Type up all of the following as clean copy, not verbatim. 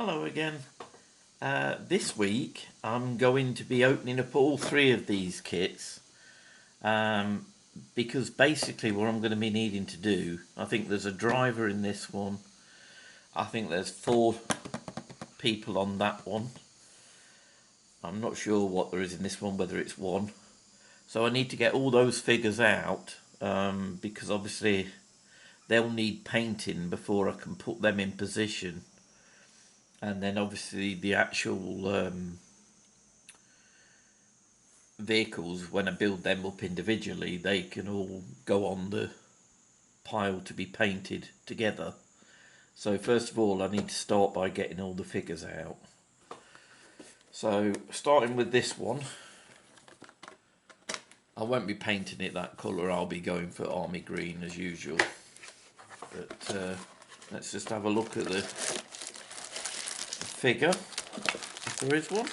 Hello again. This week I'm going to be opening up all three of these kits because basically what I'm going to be needing to do, I think there's a driver in this one, I think there's 4 people on that one, I'm not sure what there is in this one, whether it's 1, so I need to get all those figures out because obviously they'll need painting before I can put them in position. And then obviously the actual vehicles, when I build them up individually, they can all go on the pile to be painted together. So first of all I need to start by getting all the figures out. So starting with this one, I won't be painting it that colour, I'll be going for army green as usual. But let's just have a look at the figure, if there is one.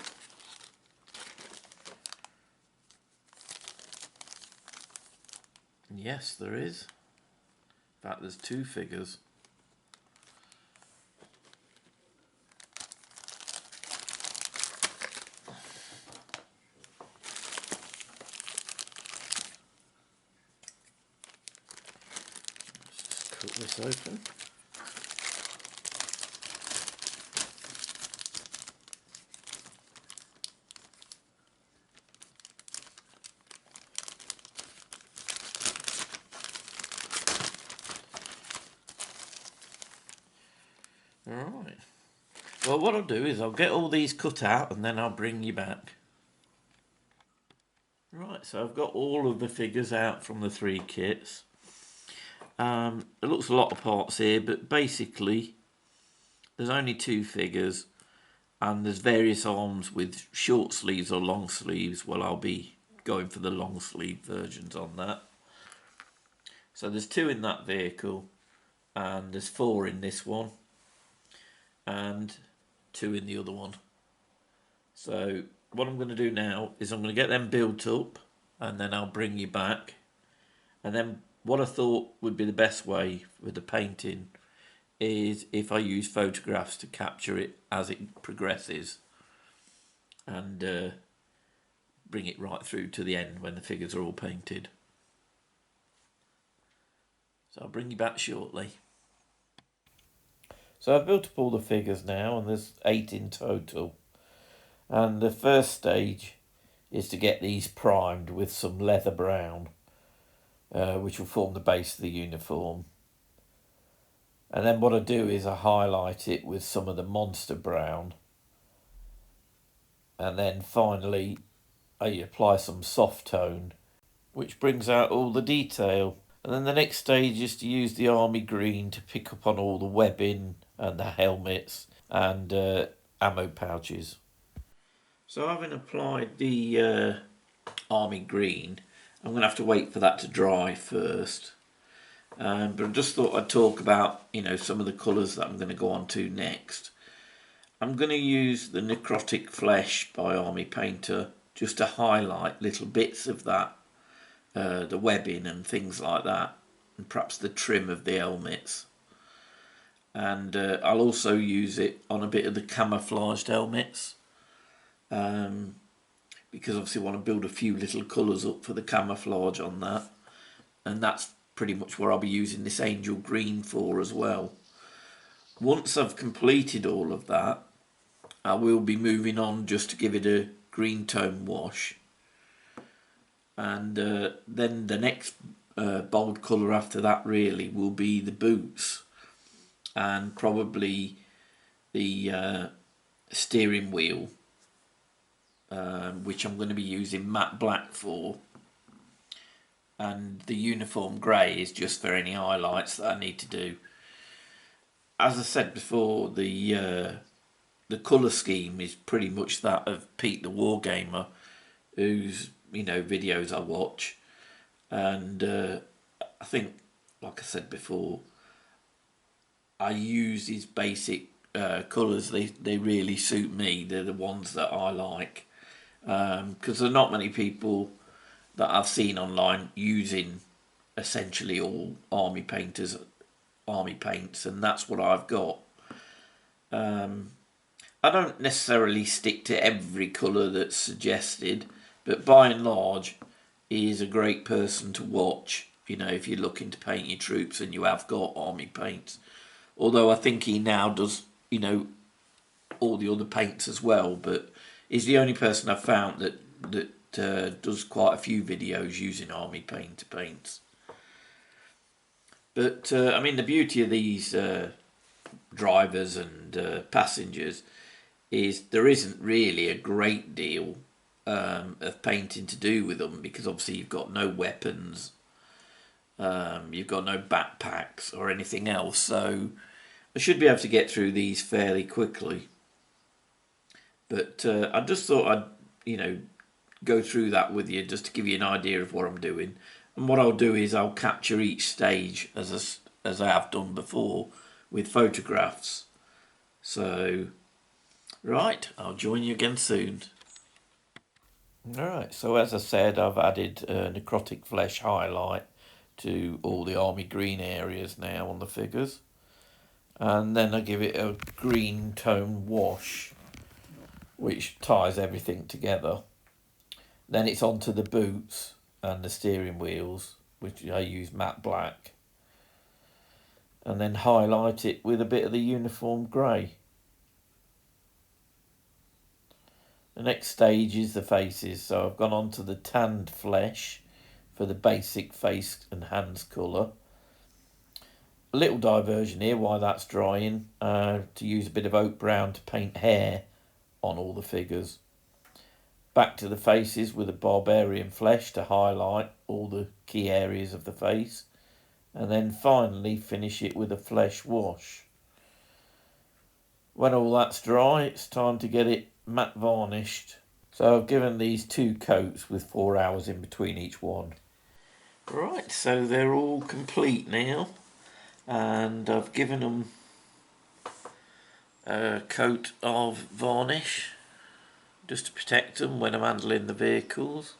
Yes, there is. In fact, there's 2 figures. Let's just cut this open. Alright. Well, what I'll do is I'll get all these cut out and then I'll bring you back. Right, so I've got all of the figures out from the 3 kits. It looks a lot of parts here, but basically there's only 2 figures and there's various arms with short sleeves or long sleeves. Well, I'll be going for the long sleeve versions on that. So there's 2 in that vehicle and there's 4 in this one and 2 in the other one. So what I'm going to do now is I'm going to get them built up and then I'll bring you back. And then what I thought would be the best way with the painting is if I use photographs to capture it as it progresses and bring it right through to the end when the figures are all painted. So I'll bring you back shortly. So I've built up all the figures now and there's 8 in total. And the first stage is to get these primed with some leather brown, which will form the base of the uniform. And then what I do is I highlight it with some of the monster brown. And then finally I apply some soft tone, which brings out all the detail. And then the next stage is to use the army green to pick up on all the webbing and the helmets and ammo pouches. So having applied the army green, I'm going to have to wait for that to dry first. But I just thought I'd talk about, some of the colours that I'm going to go on to next. I'm going to use the Necrotic Flesh by Army Painter just to highlight little bits of that, the webbing and things like that, and perhaps the trim of the helmets. And I'll also use it on a bit of the camouflaged helmets. Because obviously I want to build a few little colours up for the camouflage on that, and that's pretty much what I'll be using this angel green for as well. Once I've completed all of that, I will be moving on just to give it a green tone wash, and then the next bold colour after that really will be the boots and probably the steering wheel, which I'm going to be using matte black for, and the uniform grey is just for any highlights that I need to do. As I said before, the colour scheme is pretty much that of Pete the Wargamer, whose videos I watch, and I think, like I said before, I use his basic colours. They really suit me. They're the ones that I like. Because there are not many people that I've seen online using essentially all army paints, and that's what I've got. I don't necessarily stick to every colour that's suggested, but by and large, he is a great person to watch. You know, if you're looking to paint your troops and you have got army paints. Although I think he now does, you know, all the other paints as well. But he's the only person I've found that does quite a few videos using army paints. But I mean, the beauty of these drivers and passengers is there isn't really a great deal of painting to do with them, because obviously you've got no weapons, you've got no backpacks or anything else, so I should be able to get through these fairly quickly. But I just thought I'd, you know, go through that with you just to give you an idea of what I'm doing. And what I'll do is I'll capture each stage as I have done before with photographs. So, right, I'll join you again soon. Alright, so as I said, I've added necrotic flesh highlight to all the army green areas now on the figures. And then I give it a green tone wash, which ties everything together. Then it's onto the boots and the steering wheels, which I use matte black. And then highlight it with a bit of the uniform grey. The next stage is the faces, so I've gone on to the tanned flesh for the basic face and hands colour. A little diversion here while that's drying, to use a bit of oak brown to paint hair on all the figures. Back to the faces with a barbarian flesh to highlight all the key areas of the face, and then finally finish it with a flesh wash. When all that's dry, it's time to get it matte varnished. So I've given these 2 coats with 4 hours in between each one. Right, so they're all complete now, and I've given them a coat of varnish just to protect them when I'm handling the vehicles.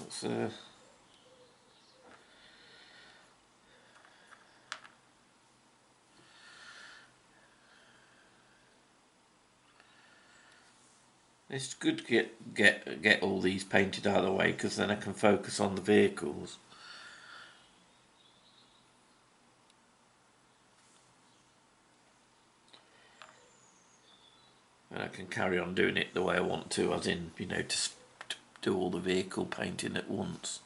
So it's good to get all these painted out of the way, because then I can focus on the vehicles. And I can carry on doing it the way I want to, as in, you know, to do all the vehicle painting at once.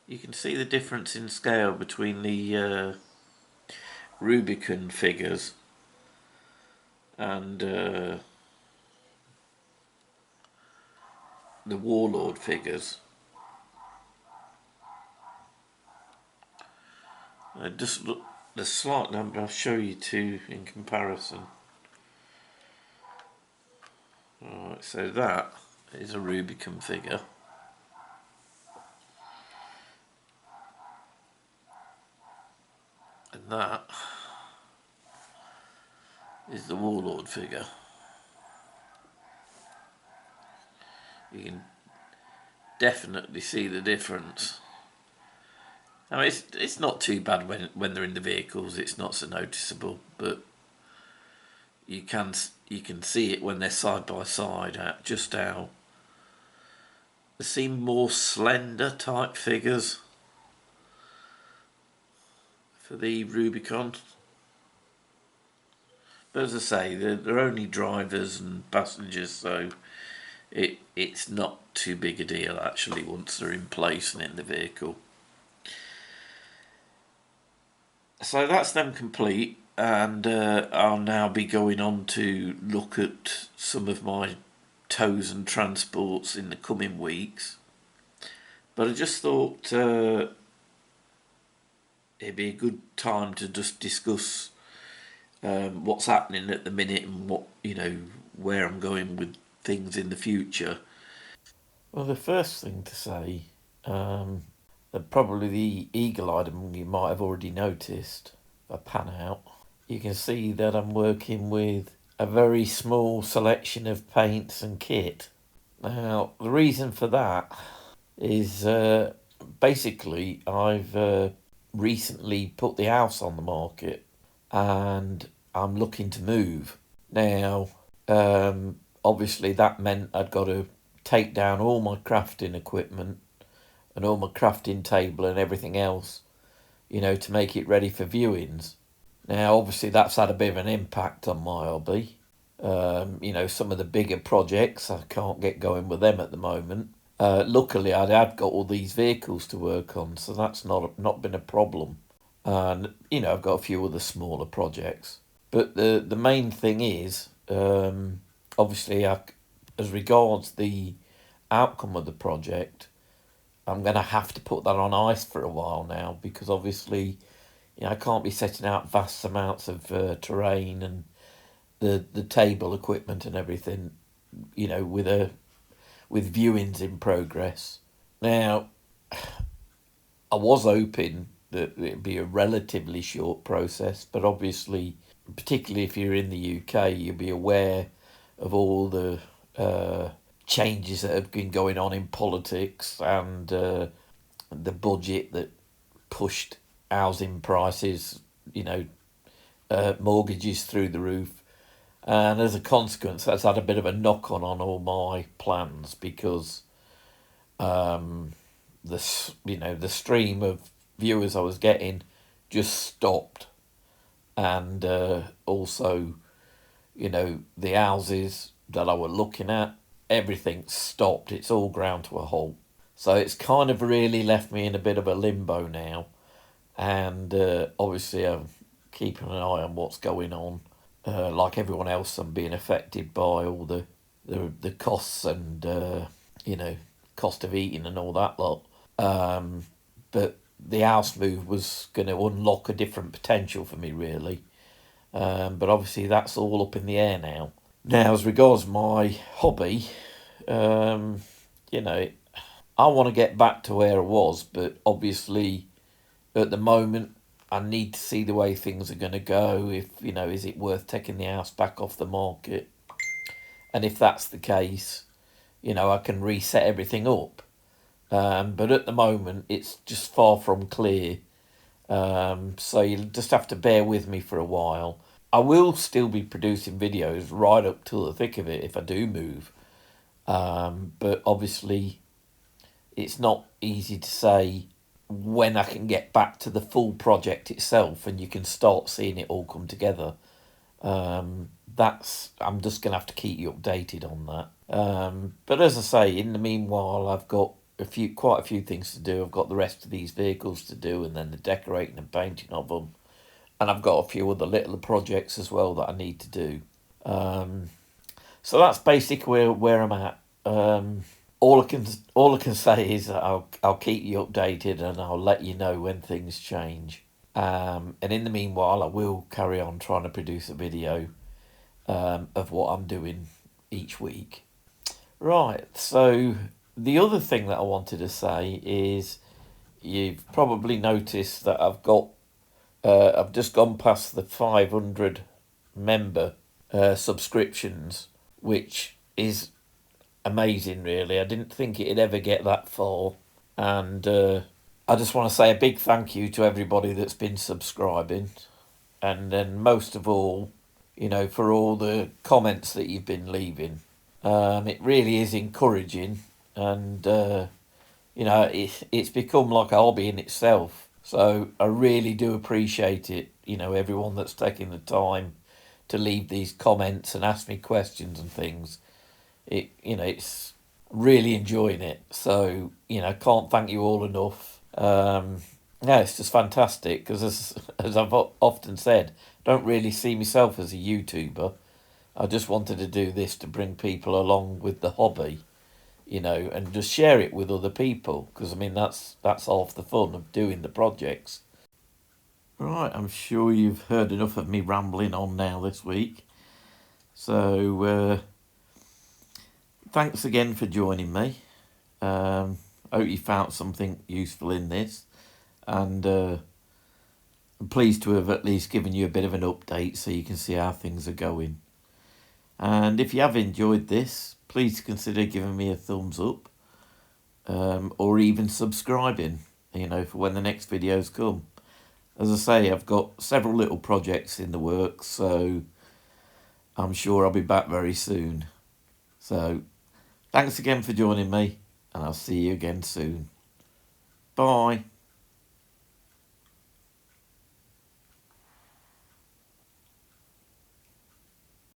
You can see the difference in scale between the Rubicon figures and the Warlord figures. Just look, the slight number I'll show you two in comparison. Alright, so that is a Rubicon figure. And that is the Warlord figure. You can definitely see the difference. I mean, it's not too bad when they're in the vehicles. It's not so noticeable, but you can see it when they're side by side. Just how they seem more slender type figures for the Rubicon. But as I say, they're only drivers and passengers, so it's not too big a deal actually once they're in place and in the vehicle. So that's them complete, and I'll now be going on to look at some of my tows and transports in the coming weeks. But I just thought it'd be a good time to just discuss what's happening at the minute and what, you know, where I'm going with things in the future. Well, the first thing to say, that probably the eagle item you might have already noticed, if I pan out, you can see that I'm working with a very small selection of paints and kit. Now, the reason for that is basically I've recently put the house on the market and I'm looking to move. Now, obviously that meant I'd got to take down all my crafting equipment and all my crafting table and everything else, to make it ready for viewings. Now, obviously that's had a bit of an impact on my hobby. Some of the bigger projects, I can't get going with them at the moment. Luckily, I've got all these vehicles to work on, so that's not been a problem. And, I've got a few other smaller projects. But the main thing is, obviously, as regards the outcome of the project, I'm going to have to put that on ice for a while now, because obviously, I can't be setting out vast amounts of terrain and the table equipment and everything, with viewings in progress. Now, I was hoping that it'd be a relatively short process, but obviously, particularly if you're in the UK, you'll be aware of all the changes that have been going on in politics and the budget that pushed housing prices, mortgages through the roof. And as a consequence, that's had a bit of a knock-on on all my plans, because the stream of viewers I was getting just stopped. And also, the houses that I were looking at, everything stopped. It's all ground to a halt. So it's kind of really left me in a bit of a limbo now. And obviously I'm keeping an eye on what's going on. Like everyone else, I'm being affected by all the costs and, cost of eating and all that lot. But the house move was going to unlock a different potential for me, really. But obviously that's all up in the air now. Now, as regards my hobby, I want to get back to where I was, but obviously at the moment I need to see the way things are going to go. If, is it worth taking the house back off the market? And if that's the case, I can reset everything up. But at the moment, it's just far from clear. So you'll just have to bear with me for a while. I will still be producing videos right up till the thick of it if I do move. But obviously, it's not easy to say when I can get back to the full project itself and you can start seeing it all come together. I'm just going to have to keep you updated on that. But as I say, in the meanwhile, I've got quite a few things to do. I've got the rest of these vehicles to do, and then the decorating and painting of them. And I've got a few other little projects as well that I need to do. So that's basically where I'm at. All I can say is that I'll keep you updated and I'll let you know when things change. And in the meanwhile, I will carry on trying to produce a video of what I'm doing each week. Right, so the other thing that I wanted to say is you've probably noticed that I've just gone past the 500 member subscriptions, which is amazing, really. I didn't think it'd ever get that far. And I just want to say a big thank you to everybody that's been subscribing. And then most of all, for all the comments that you've been leaving. It really is encouraging. And, it's become like a hobby in itself. So I really do appreciate it, everyone that's taking the time to leave these comments and ask me questions and things. It's really enjoying it. So, can't thank you all enough. It's just fantastic because, as I've often said, I don't really see myself as a YouTuber. I just wanted to do this to bring people along with the hobby, and just share it with other people, because, that's half the fun of doing the projects. Right, I'm sure you've heard enough of me rambling on now this week. So, thanks again for joining me. I hope you found something useful in this. And I'm pleased to have at least given you a bit of an update so you can see how things are going. And if you have enjoyed this, please consider giving me a thumbs up, or even subscribing, you know, for when the next videos come. As I say, I've got several little projects in the works, so I'm sure I'll be back very soon. So thanks again for joining me, and I'll see you again soon. Bye.